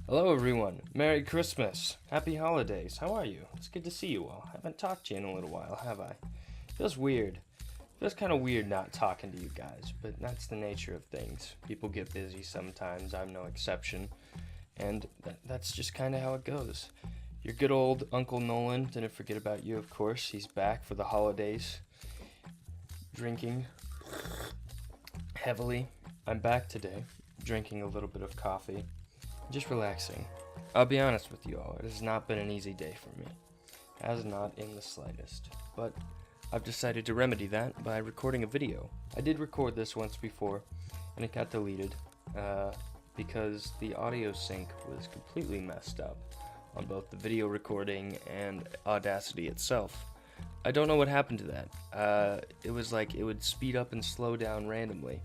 Hello everyone, Merry Christmas, Happy Holidays, how are you? It's good to see you all. I haven't talked to you in a little while, have I? Feels weird. Feels kind of weird not talking to you guys, but that's the nature of things. People get busy sometimes, I'm no exception, and that's just kind of how it goes. Your good old Uncle Nolan didn't forget about you, of course. He's back for the holidays, drinking heavily. I'm back today, drinking a little bit of coffee. Just relaxing. I'll be honest with you all, it has not been an easy day for me. Has not in the slightest. But I've decided to remedy that by recording a video. I did record this once before, and it got deleted because the audio sync was completely messed up on both the video recording and Audacity itself. I don't know what happened to that. It was like it would speed up and slow down randomly.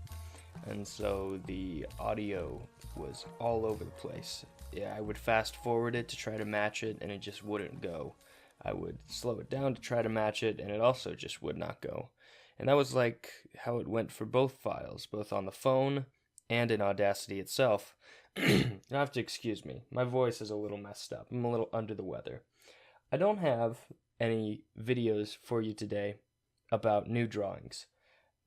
And so the audio was all over the place. Yeah, I would fast forward it to try to match it, and it just wouldn't go. I would slow it down to try to match it, and it also just would not go. And that was like how it went for both files, both on the phone and in Audacity itself. You'll have to excuse me. My voice is a little messed up. I'm a little under the weather. I don't have any videos for you today about new drawings.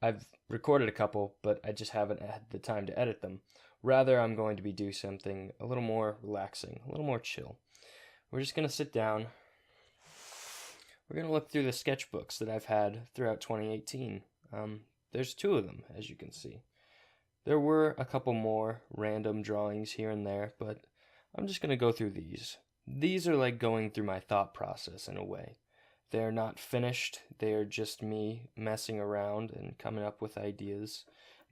I've recorded a couple, but I just haven't had the time to edit them. Rather, I'm going to be doing something a little more relaxing, a little more chill. We're just going to sit down. We're going to look through the sketchbooks that I've had throughout 2018. There's 2 of them, as you can see. There were a couple more random drawings here and there, but I'm just going to go through these. These are like going through my thought process in a way. They are not finished, they are just me messing around and coming up with ideas.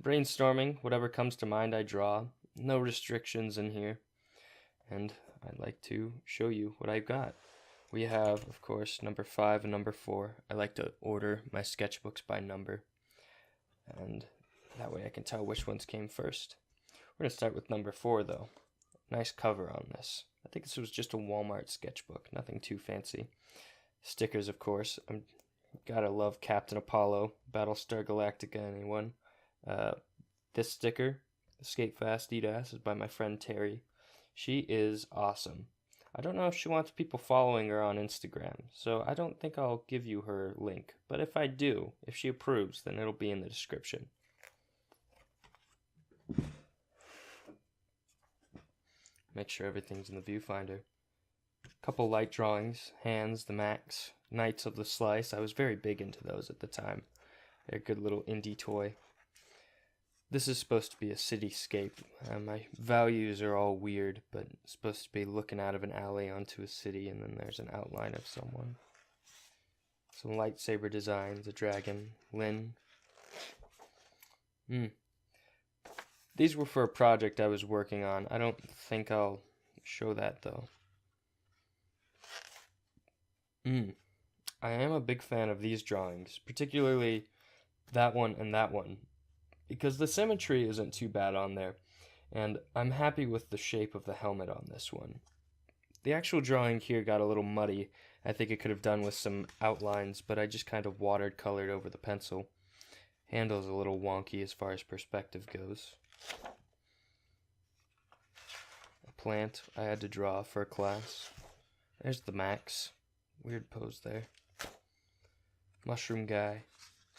Brainstorming, whatever comes to mind I draw. No restrictions in here. And I'd like to show you what I've got. We have, of course, number 5 and number 4. I like to order my sketchbooks by number. And that way I can tell which ones came first. We're going to start with number 4 though. Nice cover on this. I think this was just a Walmart sketchbook, nothing too fancy. Stickers, of course. Gotta love Captain Apollo, Battlestar Galactica, anyone. This sticker, Escape Fast, Eat Ass, is by my friend Terry. She is awesome. I don't know if she wants people following her on Instagram, so I don't think I'll give you her link. But if I do, if she approves, then it'll be in the description. Make sure everything's in the viewfinder. Couple light drawings, Hands, the Max, Knights of the Slice. I was very big into those at the time. They're a good little indie toy. This is supposed to be a cityscape. My values are all weird, but it's supposed to be looking out of an alley onto a city, and then there's an outline of someone. Some lightsaber designs, a dragon, Lynn. These were for a project I was working on. I don't think I'll show that, though. I am a big fan of these drawings, particularly that one and that one, because the symmetry isn't too bad on there, and I'm happy with the shape of the helmet on this one. The actual drawing here got a little muddy. I think it could have done with some outlines, but I just kind of watercolored over the pencil. Handle's a little wonky as far as perspective goes. A plant I had to draw for a class. There's the Max. Weird pose there. Mushroom guy.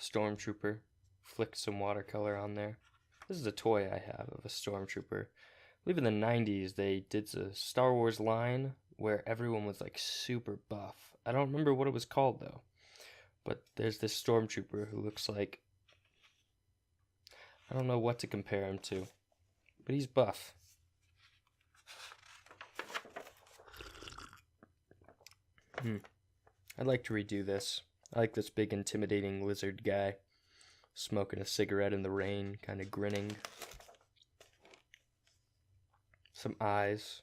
Stormtrooper. Flicked some watercolor on there. This is a toy I have of a Stormtrooper. I believe in the 90s they did a Star Wars line where everyone was like super buff. I don't remember what it was called though. But there's this Stormtrooper who looks like... I don't know what to compare him to. But he's buff. I'd like to redo this. I like this big intimidating lizard guy. Smoking a cigarette in the rain, kind of grinning. Some eyes.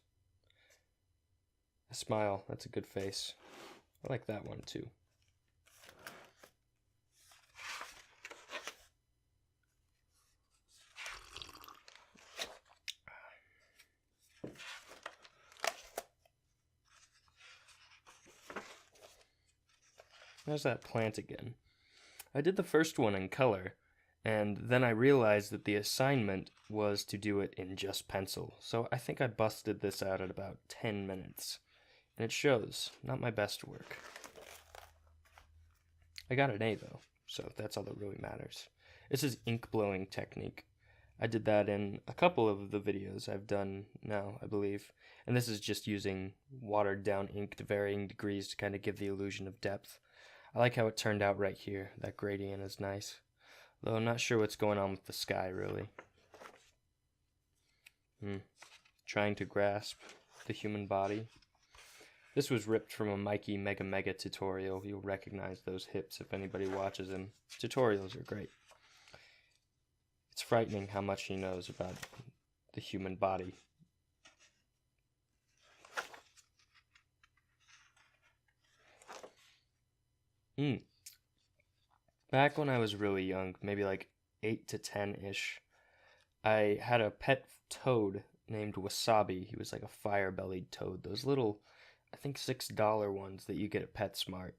A smile, that's a good face. I like that one too. There's that plant again. I did the first one in color, And then I realized that the assignment was to do it in just pencil. So I think I busted this out at about 10 minutes. And it shows. Not my best work. I got an A though, so that's all that really matters. This is ink blowing technique. I did that in a couple of the videos I've done now, I believe. And this is just using watered down ink to varying degrees to kind of give the illusion of depth. I like how it turned out right here. That gradient is nice. Though I'm not sure what's going on with the sky, really. Trying to grasp the human body. This was ripped from a Mikey Mega Mega tutorial. You'll recognize those hips if anybody watches him. Tutorials are great. It's frightening how much he knows about the human body. Back when I was really young, maybe like 8 to 10-ish, I had a pet toad named Wasabi. He was like a fire-bellied toad. Those little, I think $6 ones that you get at PetSmart.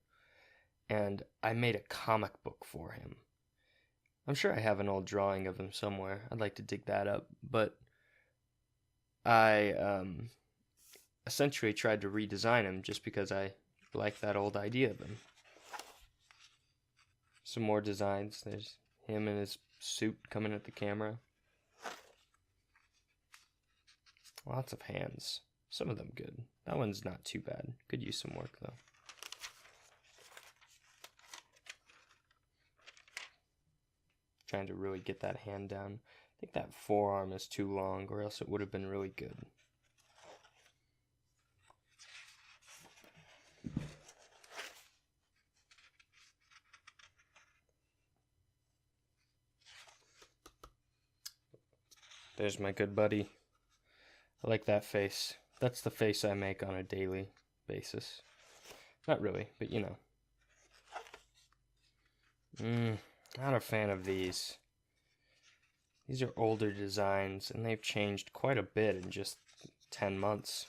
And I made a comic book for him. I'm sure I have an old drawing of him somewhere. I'd like to dig that up. But I essentially tried to redesign him just because I liked that old idea of him. Some more designs. There's him in his suit coming at the camera. Lots of hands. Some of them good. That one's not too bad. Could use some work though. Trying to really get that hand down. I think that forearm is too long, or else it would have been really good. There's my good buddy. I like that face. That's the face I make on a daily basis. Not really, but you know. Not a fan of these. These are older designs, and they've changed quite a bit in just 10 months.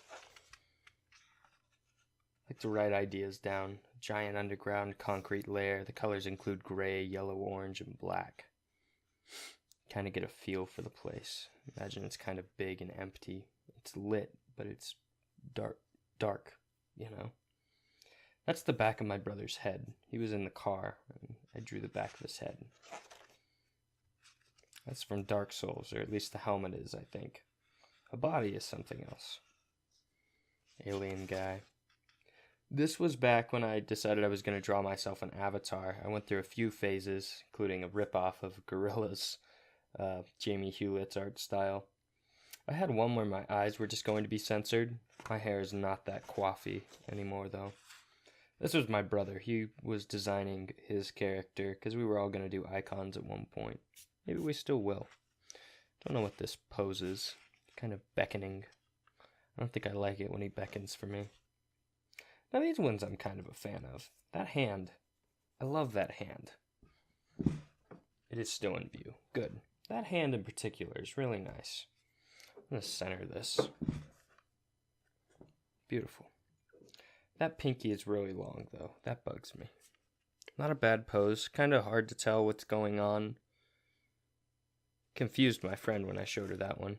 I like to write ideas down. Giant underground concrete layer. The colors include gray, yellow, orange, and black. Kind of get a feel for the place. Imagine it's kind of big and empty. It's lit, but it's dark, you know. That's the back of my brother's head. He was in the car, and I drew the back of his head. That's from Dark Souls, or at least the helmet is, I think. A body is something else. Alien guy. This was back when I decided I was going to draw myself an avatar. I went through a few phases, including a ripoff of Gorilla's Jamie Hewlett's art style. I had one where my eyes were just going to be censored. My hair is not that coiffy anymore, though. This was my brother. He was designing his character, because we were all going to do icons at one point. Maybe we still will. Don't know what this pose is. Kind of beckoning. I don't think I like it when he beckons for me. Now these ones I'm kind of a fan of. That hand. I love that hand. It is still in view. Good. That hand in particular is really nice. I'm going to center this. Beautiful. That pinky is really long, though. That bugs me. Not a bad pose. Kind of hard to tell what's going on. Confused my friend when I showed her that one.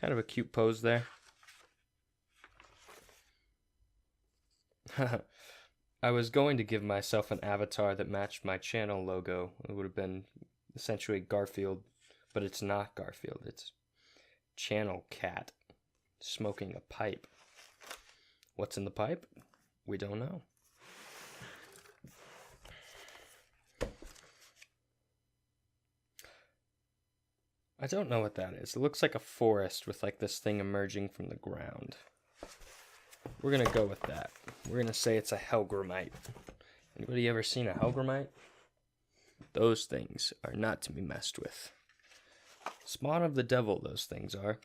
Kind of a cute pose there. I was going to give myself an avatar that matched my channel logo. It would have been essentially Garfield, but it's not Garfield. It's Channel Cat smoking a pipe. What's in the pipe? We don't know. I don't know what that is. It looks like a forest with like this thing emerging from the ground. We're going to go with that. We're going to say it's a Helgramite. Anybody ever seen a Helgramite? Those things are not to be messed with. Spawn of the devil, those things are.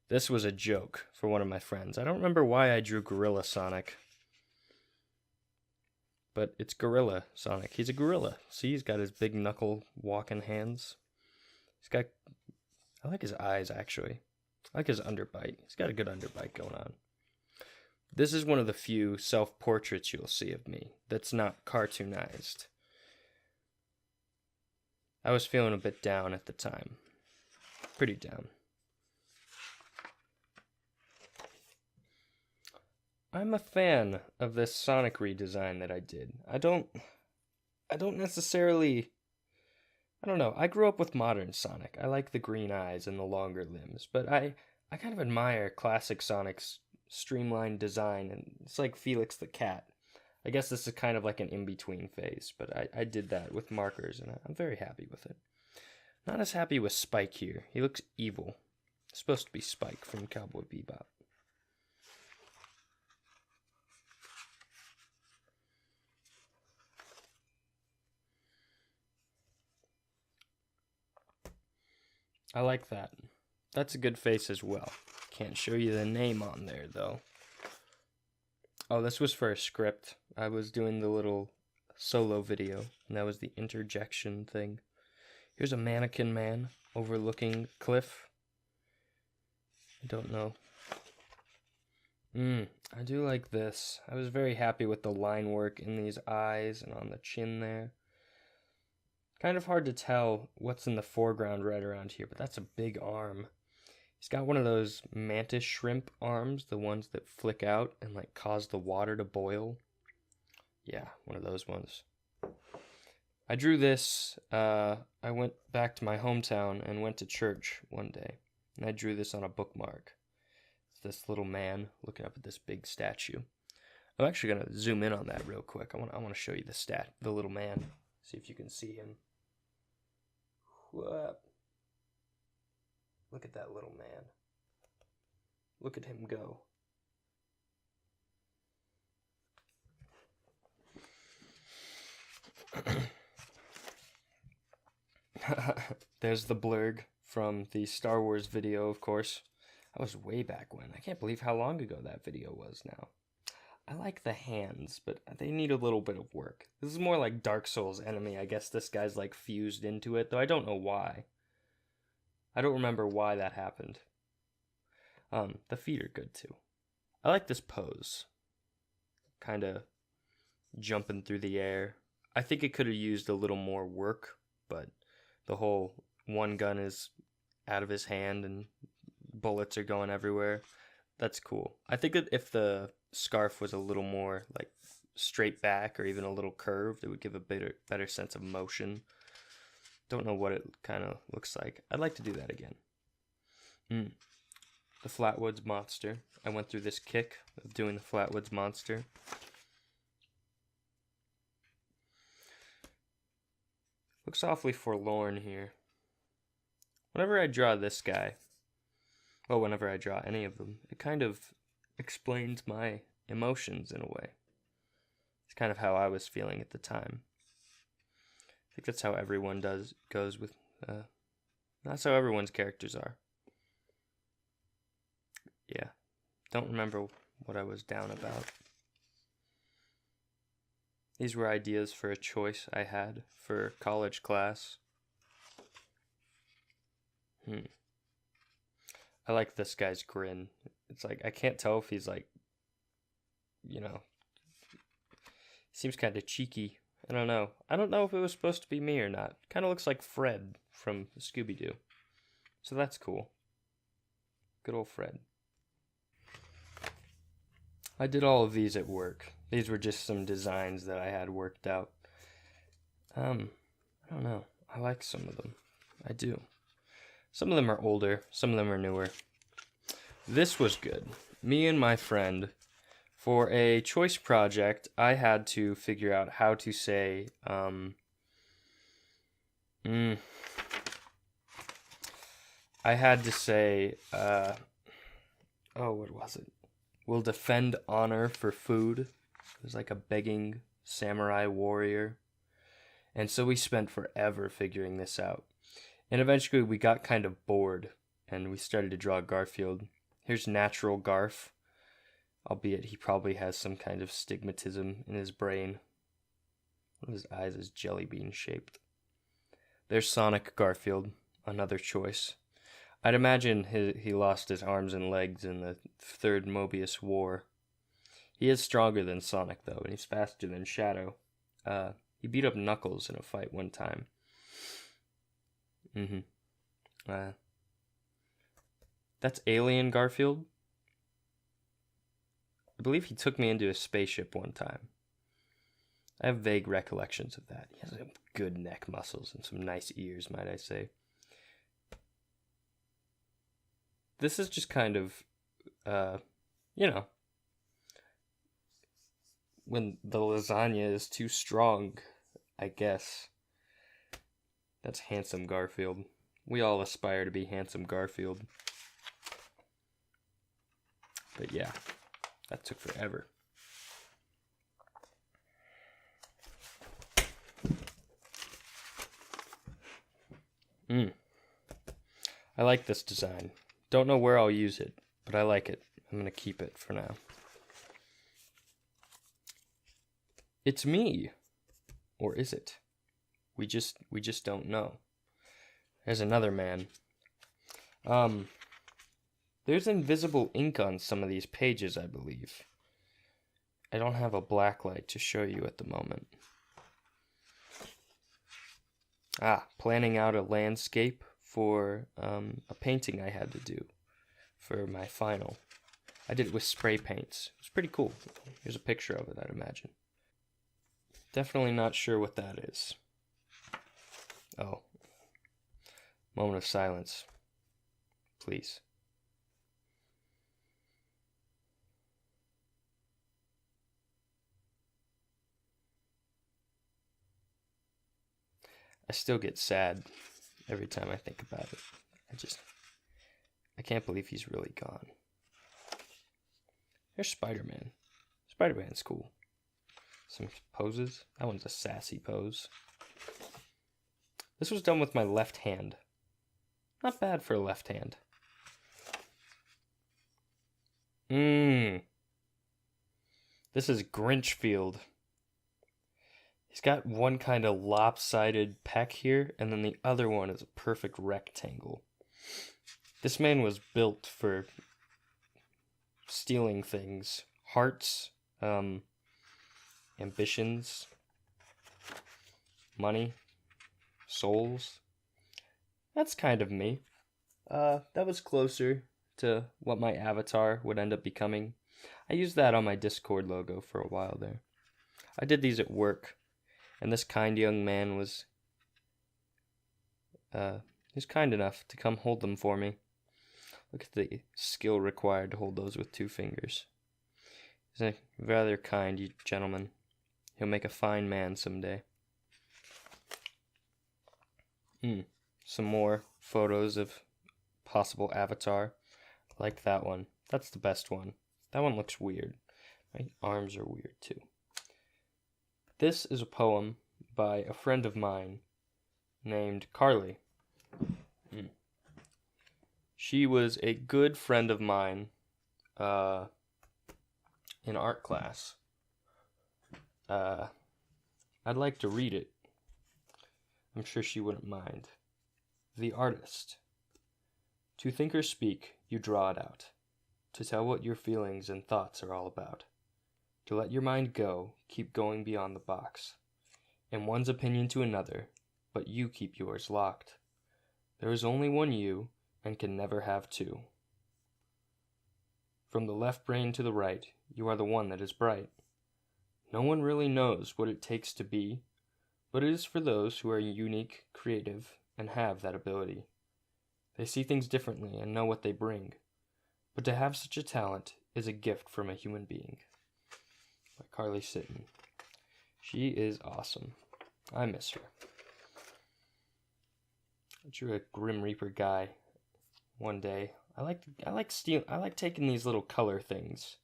This was a joke for one of my friends. I don't remember why I drew Gorilla Sonic. But it's Gorilla Sonic. He's a gorilla. See, he's got his big knuckle walking hands. He's got... I like his eyes, actually. I like his underbite. He's got a good underbite going on. This is one of the few self-portraits you'll see of me that's not cartoonized. I was feeling a bit down at the time. Pretty down. I'm a fan of this Sonic redesign that I did. I don't necessarily... I don't know. I grew up with modern Sonic. I like the green eyes and the longer limbs, but I kind of admire classic Sonic's streamlined design, and it's like Felix the Cat. I guess this is kind of like an in-between phase, but I did that with markers, and I'm very happy with it. Not as happy with Spike here. He looks evil. It's supposed to be Spike from Cowboy Bebop. I like that. That's a good face as well. Can't show you the name on there, though. Oh, this was for a script. I was doing the little solo video, and that was the interjection thing. Here's a mannequin man overlooking cliff. I don't know. I do like this. I was very happy with the line work in these eyes and on the chin there. Kind of hard to tell what's in the foreground right around here, but that's a big arm. He's got one of those mantis shrimp arms, the ones that flick out and like cause the water to boil. Yeah, one of those ones. I drew this, I went back to my hometown and went to church one day, and I drew this on a bookmark. It's this little man looking up at this big statue. I'm actually going to zoom in on that real quick. I want to show you the little man. See if you can see him. What? Look at that little man. Look at him go. There's the blurg from the Star Wars video, of course. That was way back when. I can't believe how long ago that video was now. I like the hands, but they need a little bit of work. This is more like Dark Souls enemy. I guess this guy's like fused into it, though I don't know why. I don't remember why that happened. The feet are good too. I like this pose. Kind of jumping through the air. I think it could have used a little more work, but the whole one gun is out of his hand and bullets are going everywhere. That's cool. I think that if the scarf was a little more like straight back or even a little curved, it would give a better sense of motion. Don't know what it kind of looks like. I'd like to do that again. The Flatwoods Monster. I went through this kick of doing the Flatwoods Monster. Looks awfully forlorn here. Whenever I draw this guy, well, whenever I draw any of them, it kind of explains my emotions in a way. It's kind of how I was feeling at the time. I think that's how everyone goes with, that's how everyone's characters are. Yeah, don't remember what I was down about. These were ideas for a choice I had for college class. I like this guy's grin. It's like, I can't tell if he's like, you know, seems kind of cheeky. I don't know. I don't know if it was supposed to be me or not. Kind of looks like Fred from Scooby-Doo. So that's cool. Good old Fred. I did all of these at work. These were just some designs that I had worked out. I don't know. I like some of them. I do. Some of them are older. Some of them are newer. This was good. Me and my friend, for a choice project, I had to figure out how to say, I had to say, oh, what was it? We'll defend honor for food. It was like a begging samurai warrior. And so we spent forever figuring this out. And eventually we got kind of bored, and we started to draw Garfield. Here's natural Garf, albeit he probably has some kind of stigmatism in his brain. One of his eyes is jelly bean shaped. There's Sonic Garfield, another choice. I'd imagine he lost his arms and legs in the third Mobius War. He is stronger than Sonic, though, and he's faster than Shadow. He beat up Knuckles in a fight one time. Mm-hmm. That's Alien Garfield. I believe he took me into a spaceship one time. I have vague recollections of that. He has good neck muscles and some nice ears, might I say. This is just kind of, when the lasagna is too strong, I guess. That's handsome Garfield. We all aspire to be handsome Garfield. But yeah, that took forever. I like this design. Don't know where I'll use it, but I like it. I'm going to keep it for now. It's me. Or is it? We just don't know. There's another man. There's invisible ink on some of these pages, I believe. I don't have a black light to show you at the moment. Planning out a landscape for a painting I had to do for my final. I did it with spray paints. It was pretty cool. Here's a picture of it, I'd imagine. Definitely not sure what that is. Oh. Moment of silence. Please. I still get sad every time I think about it. I can't believe he's really gone. There's Spider-Man. Spider-Man's cool. Some poses. That one's a sassy pose. This was done with my left hand. Not bad for a left hand. This is Grinchfield. He's got one kind of lopsided peck here, and then the other one is a perfect rectangle. This man was built for stealing things. Hearts, ambitions, money, souls. That's kind of me. That was closer to what my avatar would end up becoming. I used that on my Discord logo for a while there. I did these at work. And this kind young man was kind enough to come hold them for me. Look at the skill required to hold those with 2 fingers. He's a rather kind gentleman. He'll make a fine man someday. Some more photos of possible avatar. Like that one. That's the best one. That one looks weird. My arms are weird too. This is a poem by a friend of mine named Carly. She was a good friend of mine in art class. I'd like to read it. I'm sure she wouldn't mind. The Artist. To think or speak, you draw it out. To tell what your feelings and thoughts are all about. To let your mind go, keep going beyond the box. In one's opinion to another, but you keep yours locked. There is only one you, and can never have two. From the left brain to the right, you are the one that is bright. No one really knows what it takes to be, but it is for those who are unique, creative, and have that ability. They see things differently and know what they bring. But to have such a talent is a gift from a human being. By Carly Sitton. She is awesome. I miss her. I drew a Grim Reaper guy one day. I like taking these little color things.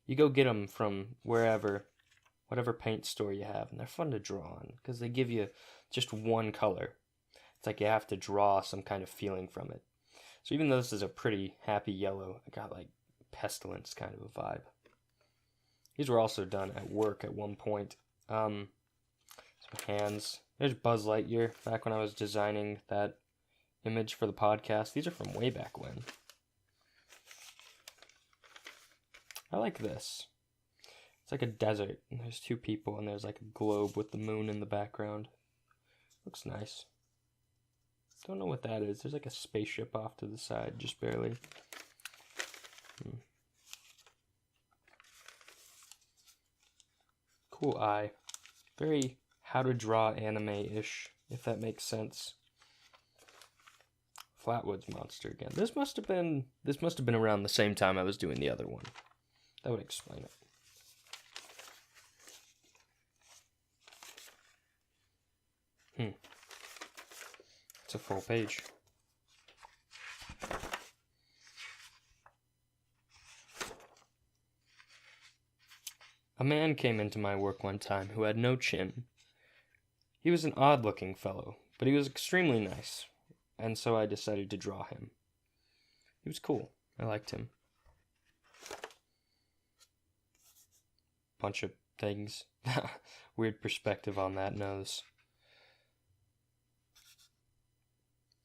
You go get them from whatever paint store you have, and they're fun to draw on because they give you just one color. It's like you have to draw some kind of feeling from it. So even though this is a pretty happy yellow, I got like pestilence kind of a vibe. These were also done at work at one point. Some hands. There's Buzz Lightyear back when I was designing that image for the podcast. These are from way back when. I like this. It's like a desert, and there's 2 people, and there's like a globe with the moon in the background. Looks nice. Don't know what that is. There's like a spaceship off to the side, just barely. Cool eye. Very how to draw anime-ish, if that makes sense. Flatwoods Monster again. This must have been around the same time I was doing the other one. That would explain it. It's a full page. A man came into my work one time who had no chin. He was an odd-looking fellow, but he was extremely nice, and so I decided to draw him. He was cool. I liked him. Bunch of things. Weird perspective on that nose.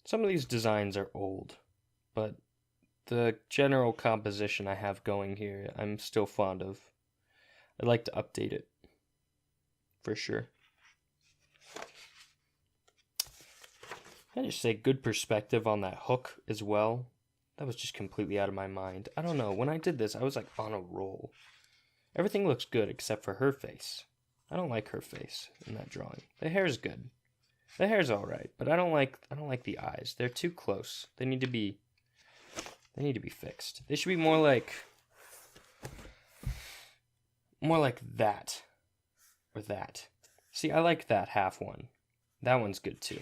Some of these designs are old, but the general composition I have going here, I'm still fond of. I'd like to update it, for sure. I just say good perspective on that hook as well. That was just completely out of my mind. I don't know, when I did this, I was like on a roll. Everything looks good except for her face. I don't like her face in that drawing. The hair's good. The hair's alright, but I don't like the eyes. They're too close. They need to be fixed. They should be more like that. Or that. See, I like that half one. That one's good too.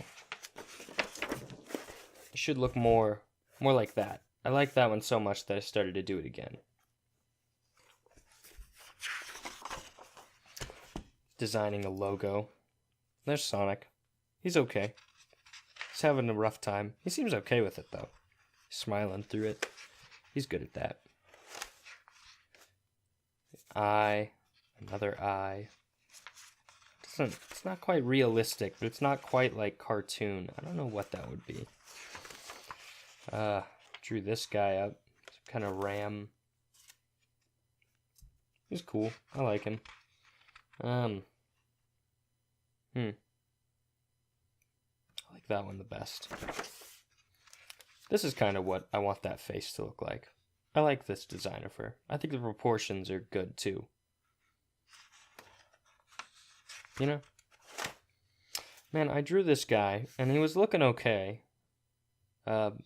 It should look more like that. I like that one so much that I started to do it again. Designing a logo. There's Sonic. He's okay. He's having a rough time. He seems okay with it though. He's smiling through it. He's good at that. Eye. Another eye. It's not quite realistic, but it's not quite like cartoon. I don't know what that would be. Drew this guy up. Some kind of ram. He's cool. I like him. I like that one the best. This is kind of what I want that face to look like. I like this design of her. I think the proportions are good too. You know? Man, I drew this guy, and he was looking okay. And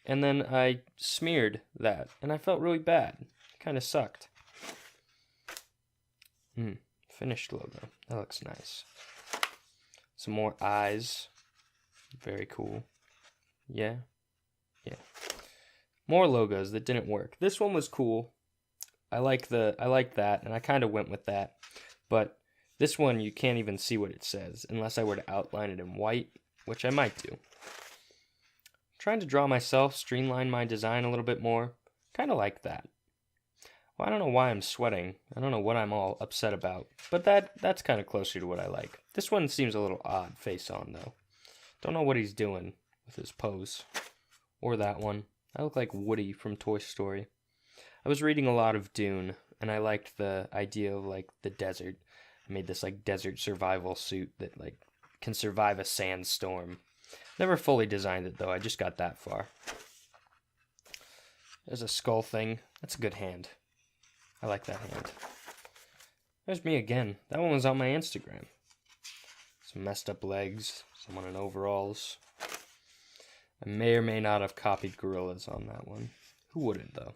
then I smeared that, and I felt really bad. It kind of sucked. Finished logo. That looks nice. Some more eyes. Very cool. Yeah. More logos that didn't work. This one was cool. I like that, and I kind of went with that. But this one, you can't even see what it says, unless I were to outline it in white, which I might do. Trying to draw myself, streamline my design a little bit more. Kind of like that. Well, I don't know why I'm sweating. I don't know what I'm all upset about. But that's kind of closer to what I like. This one seems a little odd face on, though. Don't know what he's doing with his pose. Or that one. I look like Woody from Toy Story. I was reading a lot of Dune, and I liked the idea of, like, the desert. I made this, like, desert survival suit that, like, can survive a sandstorm. Never fully designed it, though. I just got that far. There's a skull thing. That's a good hand. I like that hand. There's me again. That one was on my Instagram. Some messed up legs. Someone in overalls. I may or may not have copied gorillas on that one. Who wouldn't, though?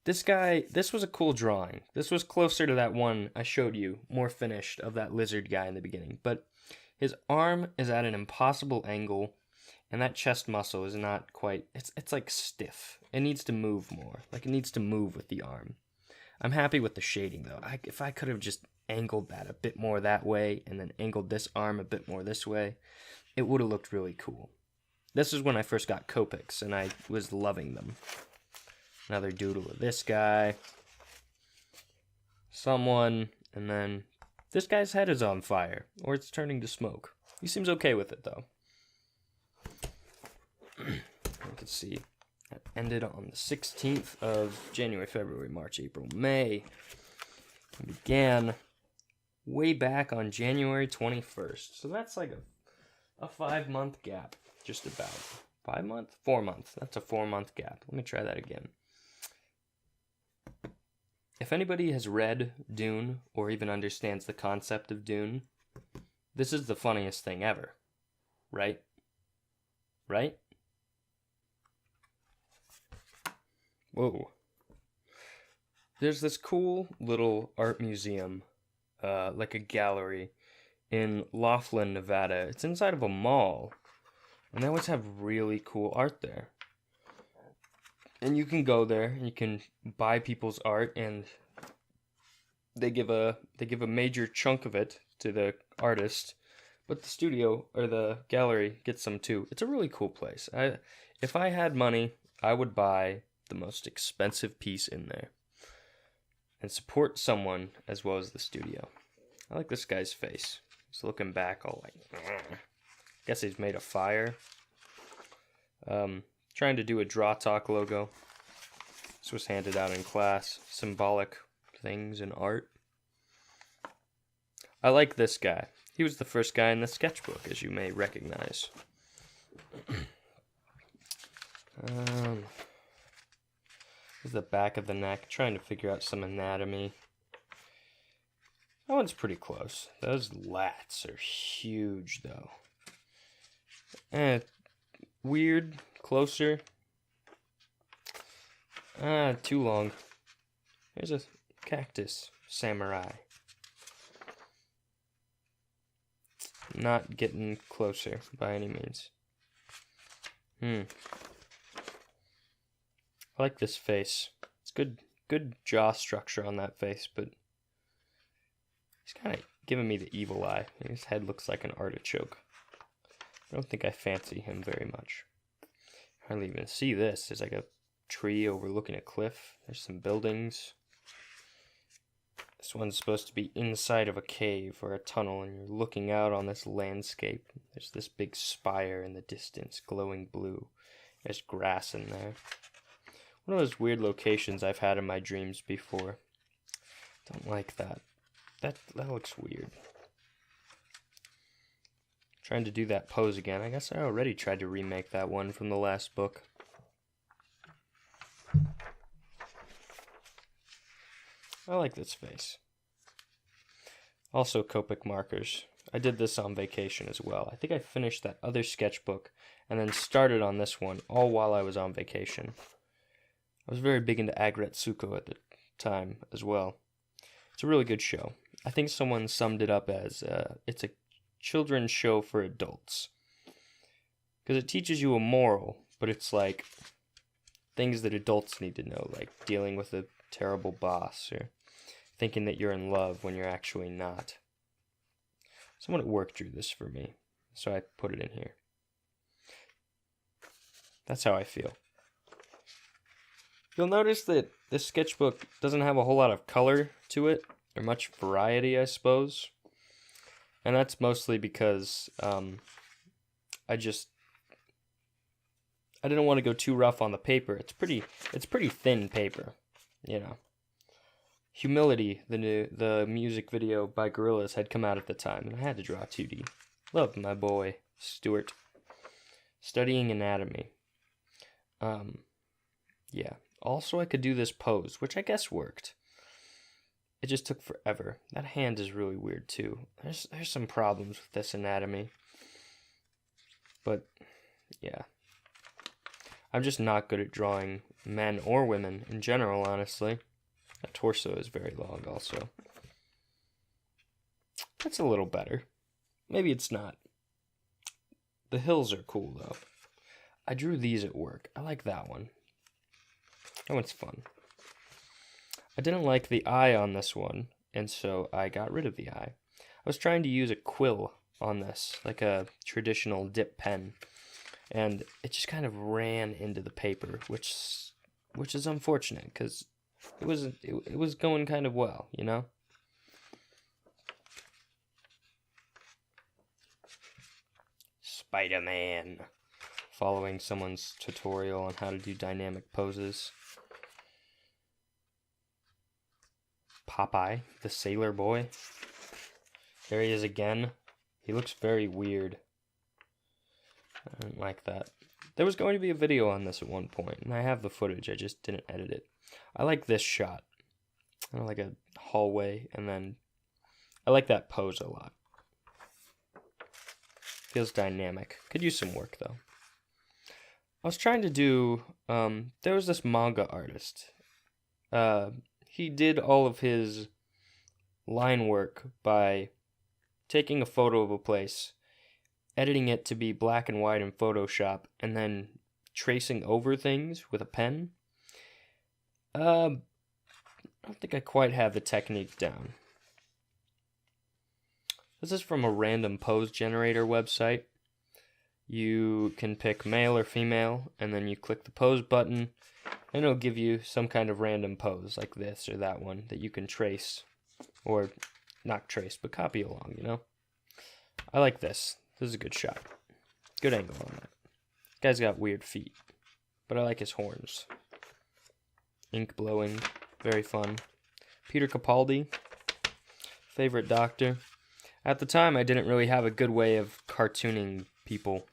This guy, this was a cool drawing. This was closer to that one I showed you, more finished, of that lizard guy in the beginning. But his arm is at an impossible angle, and that chest muscle is not quite, it's like stiff. It needs to move more. Like, it needs to move with the arm. I'm happy with the shading, though. If I could have just angled that a bit more that way, and then angled this arm a bit more this way, it would have looked really cool. This is when I first got Copics, and I was loving them. Another doodle of this guy. Someone, and then this guy's head is on fire, or it's turning to smoke. He seems okay with it, though. You can see that ended on the 16th of January, February, March, April, May. It began way back on January 21st. So that's like a 5-month gap. just about. 5 months? 4 months. That's a 4-month gap. Let me try that again. If anybody has read Dune, or even understands the concept of Dune, this is the funniest thing ever. Right? Right? Whoa. There's this cool little art museum, like a gallery, in Laughlin, Nevada. It's inside of a mall, and they always have really cool art there. And you can go there, and you can buy people's art, and they give a major chunk of it to the artist, but the studio or the gallery gets some too. It's a really cool place. If I had money, I would buy the most expensive piece in there and support someone as well as the studio. I like this guy's face. He's looking back all like, guess he's made of fire. Trying to do a Draw Talk logo. This was handed out in class. Symbolic things in art. I like this guy. He was the first guy in the sketchbook, as you may recognize. This is the back of the neck, trying to figure out some anatomy. That one's pretty close. Those lats are huge, though. Weird, closer. Too long. Here's a cactus samurai. Not getting closer by any means. I like this face. It's good jaw structure on that face, but he's kind of giving me the evil eye. His head looks like an artichoke. I don't think I fancy him very much. I hardly even see this. There's like a tree overlooking a cliff. There's some buildings. This one's supposed to be inside of a cave or a tunnel, and you're looking out on this landscape. There's this big spire in the distance, glowing blue. There's grass in there. One of those weird locations I've had in my dreams before. Don't like that. That looks weird. Trying to do that pose again. I guess I already tried to remake that one from the last book. I like this face. Also Copic markers. I did this on vacation as well. I think I finished that other sketchbook and then started on this one all while I was on vacation. I was very big into Agretsuko at the time as well. It's a really good show. I think someone summed it up as it's a children's show for adults. Because it teaches you a moral, but it's like things that adults need to know, like dealing with a terrible boss or thinking that you're in love when you're actually not. Someone at work drew this for me, so I put it in here. That's how I feel. You'll notice that this sketchbook doesn't have a whole lot of color to it, or much variety, I suppose. And that's mostly because I didn't want to go too rough on the paper. It's pretty thin paper, you know. Humility, the music video by Gorillaz had come out at the time, and I had to draw 2D. Love my boy Stuart. Studying anatomy. Yeah. Also, I could do this pose, which I guess worked. It just took forever. That hand is really weird too. There's some problems with this anatomy. But yeah. I'm just not good at drawing men or women in general, honestly. That torso is very long also. That's a little better. Maybe it's not. The hills are cool though. I drew these at work. I like that one. That one's fun. I didn't like the eye on this one, and so I got rid of the eye. I was trying to use a quill on this, like a traditional dip pen, and it just kind of ran into the paper, which is unfortunate because it was going kind of well, you know. Spider-Man, following someone's tutorial on how to do dynamic poses. Popeye the Sailor Boy. There he is again. He looks very weird. I didn't like that. There was going to be a video on this at one point, and I have the footage, I just didn't edit it. I like this shot. I like a hallway, and then I like that pose a lot. Feels dynamic. Could use some work, though. I was trying to do, there was this manga artist. He did all of his line work by taking a photo of a place, editing it to be black and white in Photoshop, and then tracing over things with a pen. I don't think I quite have the technique down. This is from a random pose generator website. You can pick male or female, and then you click the pose button, and it'll give you some kind of random pose, like this or that one, that you can trace, or not trace, but copy along, you know? I like this. This is a good shot. Good angle on that. Guy's got weird feet, but I like his horns. Ink blowing, very fun. Peter Capaldi, favorite doctor. At the time, I didn't really have a good way of cartooning people.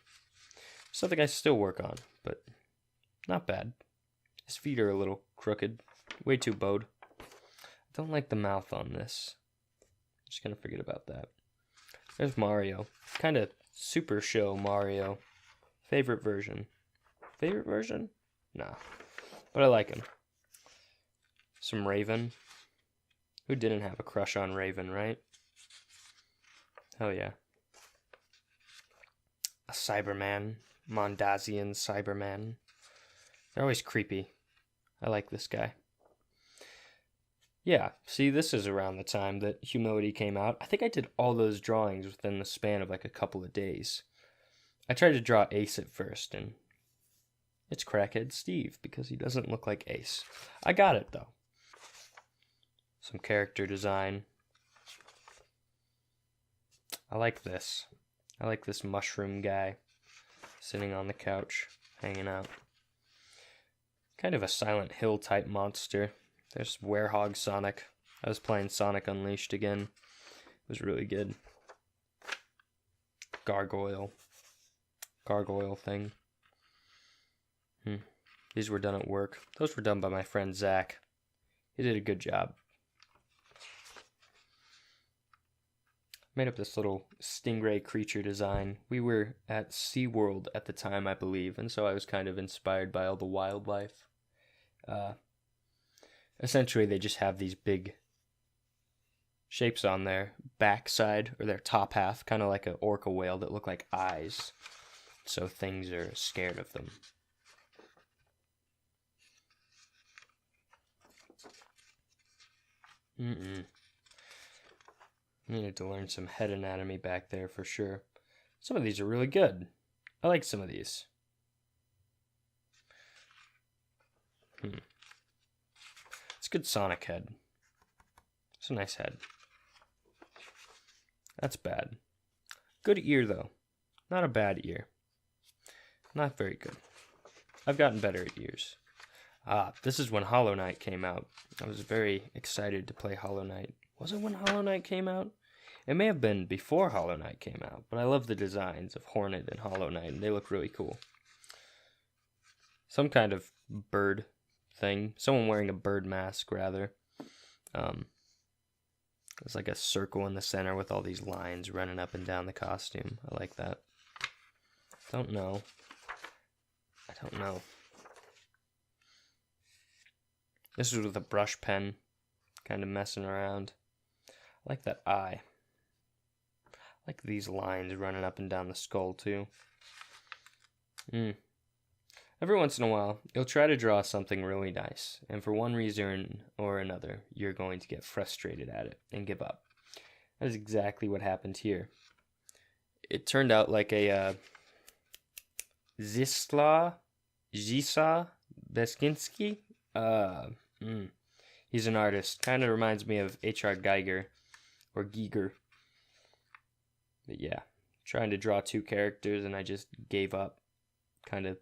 Something I still work on, but not bad. His feet are a little crooked, way too bowed. I don't like the mouth on this. I'm just gonna forget about that. There's Mario. Kind of super show Mario. Favorite version. Favorite version? Nah. But I like him. Some Raven. Who didn't have a crush on Raven, right? Hell yeah. A Cyberman. Mondasian Cyberman. They're always creepy. I like this guy. Yeah, see, this is around the time that Humility came out. I think I did all those drawings within the span of like a couple of days. I tried to draw Ace at first, and it's Crackhead Steve, because he doesn't look like Ace. I got it, though. Some character design. I like this. I like this mushroom guy sitting on the couch, hanging out. Kind of a Silent Hill type monster. There's Werehog Sonic. I was playing Sonic Unleashed again. It was really good. Gargoyle thing. These were done at work. Those were done by my friend Zach. He did a good job. Made up this little stingray creature design. We were at SeaWorld at the time, I believe, and so I was kind of inspired by all the wildlife. Essentially, they just have these big shapes on their backside, or their top half, kind of like an orca whale that look like eyes, so things are scared of them. Needed to learn some head anatomy back there for sure. Some of these are really good. I like some of these. It's a good Sonic head. It's a nice head. That's bad. Good ear, though. Not a bad ear. Not very good. I've gotten better at ears. This is when Hollow Knight came out. I was very excited to play Hollow Knight. Was it when Hollow Knight came out? It may have been before Hollow Knight came out, but I love the designs of Hornet and Hollow Knight, and they look really cool. Some kind of bird thing. Someone wearing a bird mask, rather. There's like a circle in the center with all these lines running up and down the costume. I like that. Don't know. I don't know. This is with a brush pen, kind of messing around. I like that eye. I like these lines running up and down the skull, too. Every once in a while, you'll try to draw something really nice, and for one reason or another, you're going to get frustrated at it and give up. That is exactly what happened here. It turned out like a Zisa Beskinsky. He's an artist. Kind of reminds me of H.R. Geiger or Giger. But yeah, trying to draw two characters and I just gave up. Kind of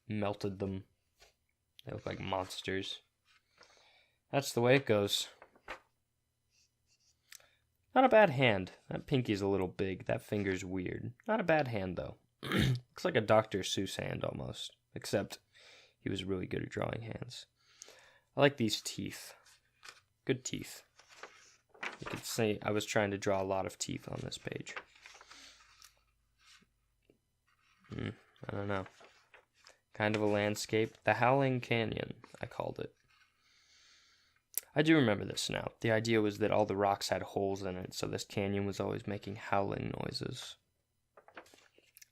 melted them. They look like monsters. That's the way it goes. Not a bad hand. That pinky's a little big. That finger's weird. Not a bad hand, though. Looks like a Dr. Seuss hand almost, except he was really good at drawing hands. I like these teeth. Good teeth. You could say I was trying to draw a lot of teeth on this page. I don't know. Kind of a landscape. The Howling Canyon, I called it. I do remember this now. The idea was that all the rocks had holes in it, so this canyon was always making howling noises.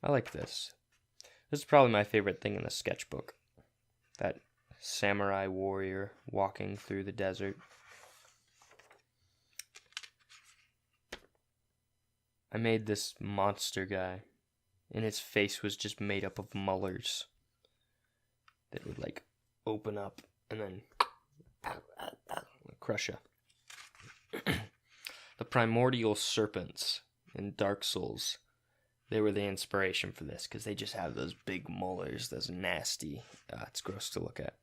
I like this. This is probably my favorite thing in the sketchbook. That samurai warrior walking through the desert. I made this monster guy, and his face was just made up of molars that would like open up and then crush you. The primordial serpents in Dark Souls, they were the inspiration for this because they just have those big molars, those nasty, it's gross to look at.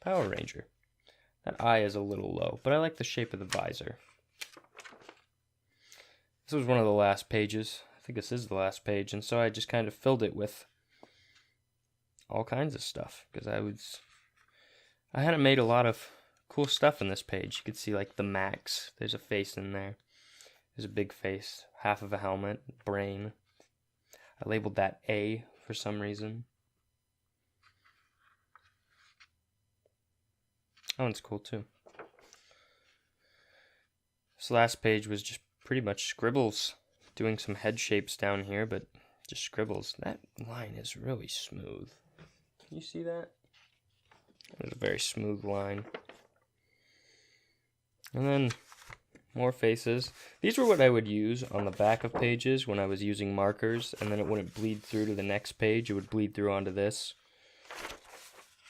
Power Ranger. That eye is a little low, but I like the shape of the visor. This was one of the last pages. I think this is the last page, and so I just kind of filled it with all kinds of stuff because I hadn't made a lot of cool stuff in this page. You could see like the Max. There's a face in there. There's a big face, half of a helmet, brain. I labeled that A for some reason. That one's cool too. This last page was just pretty much scribbles. Doing some head shapes down here, but just scribbles. That line is really smooth. Can you see that? It's a very smooth line. And then more faces. These were what I would use on the back of pages when I was using markers, and then it wouldn't bleed through to the next page. It would bleed through onto this.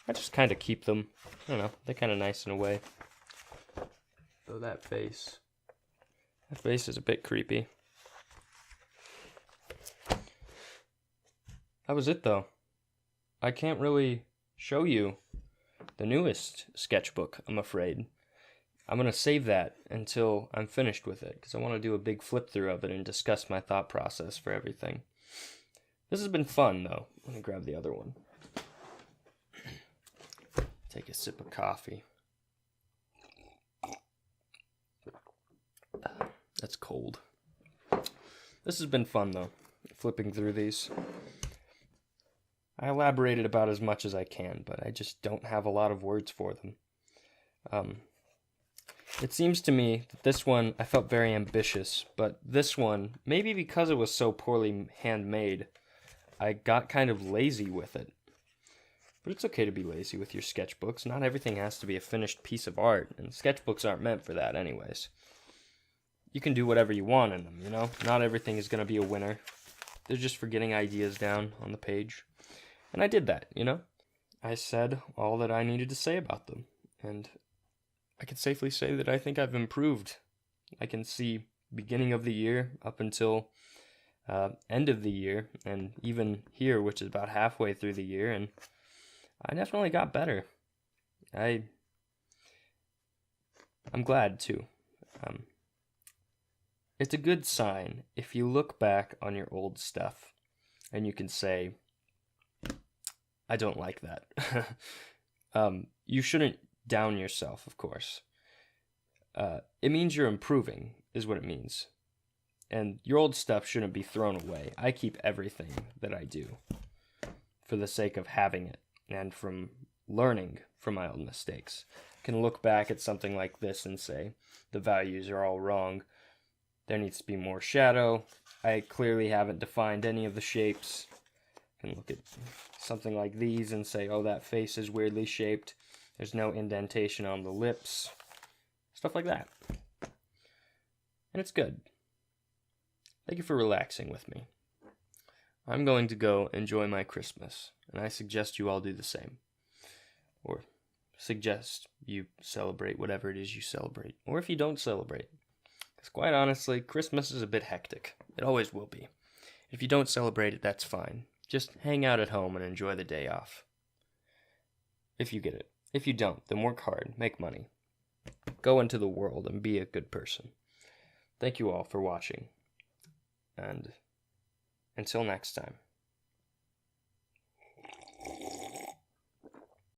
I just kind of keep them. I don't know. They're kind of nice in a way. Though that face is a bit creepy. That was it though. I can't really show you the newest sketchbook, I'm afraid. I'm going to save that until I'm finished with it, because I want to do a big flip through of it and discuss my thought process for everything. This has been fun, though. Let me grab the other one. Take a sip of coffee. That's cold. This has been fun, though, flipping through these. I elaborated about as much as I can, but I just don't have a lot of words for them. It seems to me that this one, I felt very ambitious, but this one, maybe because it was so poorly handmade, I got kind of lazy with it. But it's okay to be lazy with your sketchbooks. Not everything has to be a finished piece of art, and sketchbooks aren't meant for that anyways. You can do whatever you want in them, you know? Not everything is going to be a winner. They're just for getting ideas down on the page. And I did that, you know? I said all that I needed to say about them, and I can safely say that I think I've improved. I can see beginning of the year up until end of the year, and even here, which is about halfway through the year, and I definitely got better. I'm glad too. It's a good sign if you look back on your old stuff and you can say, I don't like that. You shouldn't down yourself, of course. It means you're improving, is what it means. And your old stuff shouldn't be thrown away. I keep everything that I do for the sake of having it and from learning from my old mistakes. I can look back at something like this and say, the values are all wrong. There needs to be more shadow. I clearly haven't defined any of the shapes. I can look at something like these and say, oh, that face is weirdly shaped. There's no indentation on the lips. Stuff like that. And it's good. Thank you for relaxing with me. I'm going to go enjoy my Christmas, and I suggest you all do the same. Or suggest you celebrate whatever it is you celebrate. Or if you don't celebrate. Because quite honestly, Christmas is a bit hectic. It always will be. If you don't celebrate it, that's fine. Just hang out at home and enjoy the day off. If you get it. If you don't, then work hard, make money. Go into the world and be a good person. Thank you all for watching. And Until next time.